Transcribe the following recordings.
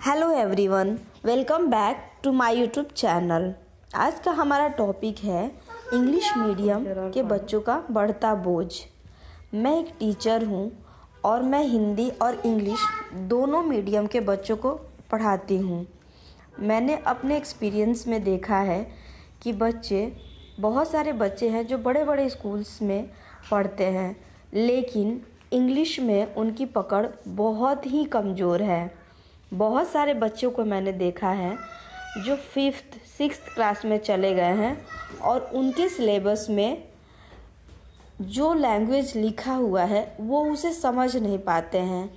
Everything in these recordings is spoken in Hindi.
Hello everyone, welcome back to my YouTube channel. आज का हमारा टॉपिक है इंग्लिश मीडियम के बच्चों का बढ़ता बोझ। मैं एक टीचर हूँ और मैं हिंदी और इंग्लिश दोनों मीडियम के बच्चों को पढ़ाती हूँ। मैंने अपने एक्सपीरियंस में देखा है कि बहुत सारे बच्चे हैं जो बड़े बड़े स्कूल्स में पढ़ते हैं, लेकिन इंग्लिश में उनकी पकड़ बहुत ही कमज़ोर है। बहुत सारे बच्चों को मैंने देखा है जो 5th 6th क्लास में चले गए हैं और उनके सिलेबस में जो लैंग्वेज लिखा हुआ है वो उसे समझ नहीं पाते हैं।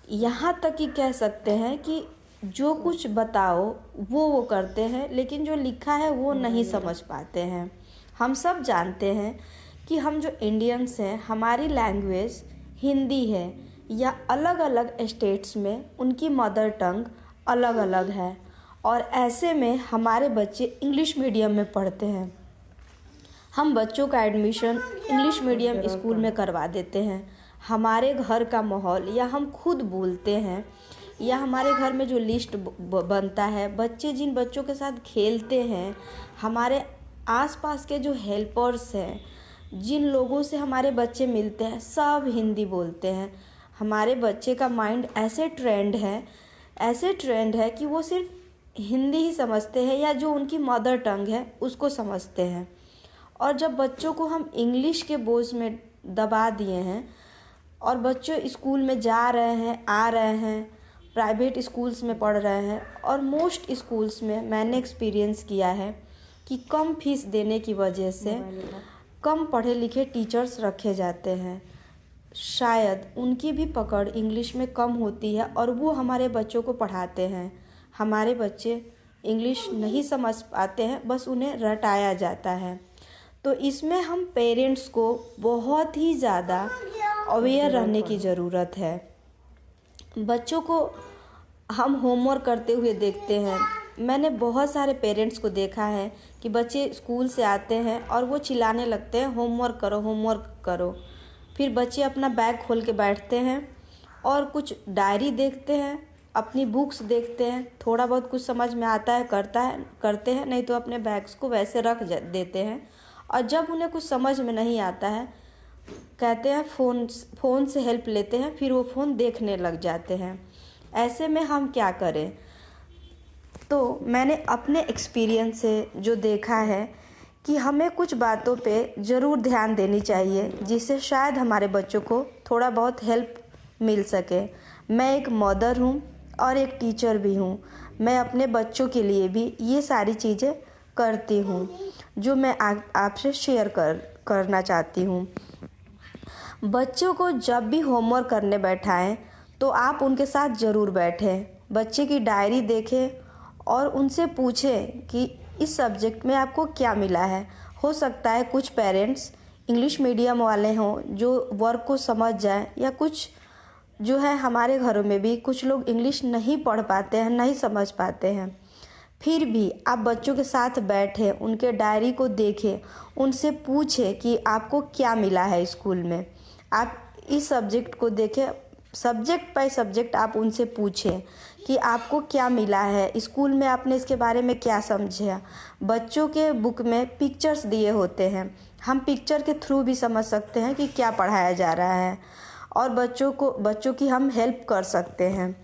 यहाँ तक कि कह सकते हैं कि जो कुछ बताओ वो करते हैं, लेकिन जो लिखा है वो नहीं समझ पाते हैं। हम सब जानते हैं कि हम जो इंडियंस हैं, हमारी लैंग्वेज हिंदी है या अलग अलग स्टेट्स में उनकी मदर टंग अलग अलग है, और ऐसे में हमारे बच्चे इंग्लिश मीडियम में पढ़ते हैं। हम बच्चों का एडमिशन इंग्लिश मीडियम स्कूल में करवा देते हैं। हमारे घर का माहौल या हम खुद बोलते हैं या हमारे घर में जो लिस्ट बनता है, बच्चे जिन बच्चों के साथ खेलते हैं, हमारे आसपास के जो हेल्पर्स हैं, जिन लोगों से हमारे बच्चे मिलते हैं, सब हिंदी बोलते हैं। हमारे बच्चे का माइंड ऐसे ट्रेंड है कि वो सिर्फ हिंदी ही समझते हैं या जो उनकी मदर टंग है उसको समझते हैं। और जब बच्चों को हम इंग्लिश के बोझ में दबा दिए हैं और बच्चे स्कूल में जा रहे हैं, आ रहे हैं, प्राइवेट स्कूल्स में पढ़ रहे हैं, और मोस्ट स्कूल्स में मैंने एक्सपीरियंस किया है कि कम फीस देने की वजह से कम पढ़े लिखे टीचर्स रखे जाते हैं। शायद उनकी भी पकड़ इंग्लिश में कम होती है और वो हमारे बच्चों को पढ़ाते हैं। हमारे बच्चे इंग्लिश नहीं समझ पाते हैं, बस उन्हें रटाया जाता है। तो इसमें हम पेरेंट्स को बहुत ही ज़्यादा अवेयर रहने की ज़रूरत है। बच्चों को हम होमवर्क करते हुए देखते हैं। मैंने बहुत सारे पेरेंट्स को देखा है कि बच्चे स्कूल से आते हैं और वो चिल्लाने लगते हैं, होमवर्क करो, होमवर्क करो। फिर बच्चे अपना बैग खोल के बैठते हैं और कुछ डायरी देखते हैं, अपनी बुक्स देखते हैं, थोड़ा बहुत कुछ समझ में आता है करते हैं, नहीं तो अपने बैग्स को वैसे रख देते हैं। और जब उन्हें कुछ समझ में नहीं आता है, कहते हैं फ़ोन से हेल्प लेते हैं, फिर वो फ़ोन देखने लग जाते हैं। ऐसे में हम क्या करें? तो मैंने अपने एक्सपीरियंस से जो देखा है कि हमें कुछ बातों पे ज़रूर ध्यान देनी चाहिए, जिससे शायद हमारे बच्चों को थोड़ा बहुत हेल्प मिल सके। मैं एक मदर हूँ और एक टीचर भी हूँ। मैं अपने बच्चों के लिए भी ये सारी चीज़ें करती हूँ जो मैं आपसे शेयर करना चाहती हूँ। बच्चों को जब भी होमवर्क करने बैठाएं तो आप उनके साथ ज़रूर बैठें, बच्चे की डायरी देखें और उनसे पूछें कि इस सब्जेक्ट में आपको क्या मिला है। हो सकता है कुछ पेरेंट्स इंग्लिश मीडियम वाले हों जो वर्क को समझ जाएं, या कुछ जो है हमारे घरों में भी कुछ लोग इंग्लिश नहीं पढ़ पाते हैं, नहीं समझ पाते हैं। फिर भी आप बच्चों के साथ बैठें, उनके डायरी को देखें, उनसे पूछें कि आपको क्या मिला है स्कूल में। आप इस सब्जेक्ट को देखें, सब्जेक्ट बाय सब्जेक्ट आप उनसे पूछें कि आपको क्या मिला है स्कूल में, आपने इसके बारे में क्या समझा। बच्चों के बुक में पिक्चर्स दिए होते हैं, हम पिक्चर के थ्रू भी समझ सकते हैं कि क्या पढ़ाया जा रहा है, और बच्चों की हम हेल्प कर सकते हैं।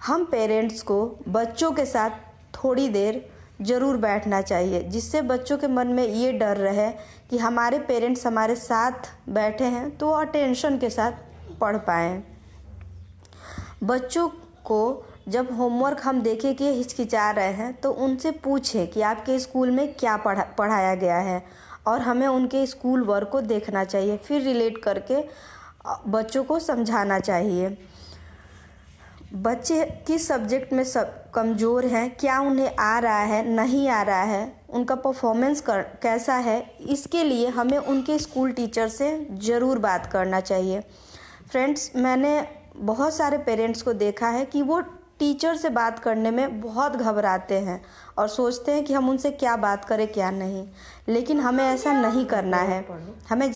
हम पेरेंट्स को बच्चों के साथ थोड़ी देर ज़रूर बैठना चाहिए, जिससे बच्चों के मन में ये डर रहे कि हमारे पेरेंट्स हमारे साथ बैठे हैं तो अटेंशन के साथ पढ़ पाएँ। बच्चों को जब होमवर्क हम देखें कि हिचकिचा रहे हैं तो उनसे पूछें कि आपके स्कूल में क्या पढ़ाया गया है, और हमें उनके स्कूल वर्क को देखना चाहिए, फिर रिलेट करके बच्चों को समझाना चाहिए। बच्चे किस सब्जेक्ट में कमज़ोर हैं, क्या उन्हें आ रहा है, नहीं आ रहा है, उनका परफॉर्मेंस कैसा है, इसके लिए हमें उनके स्कूल टीचर से ज़रूर बात करना चाहिए। फ्रेंड्स, मैंने बहुत सारे पेरेंट्स को देखा है कि वो टीचर से बात करने में बहुत घबराते हैं और सोचते हैं कि हम उनसे क्या बात करें क्या नहीं, लेकिन हमें ऐसा नहीं करना है। हमें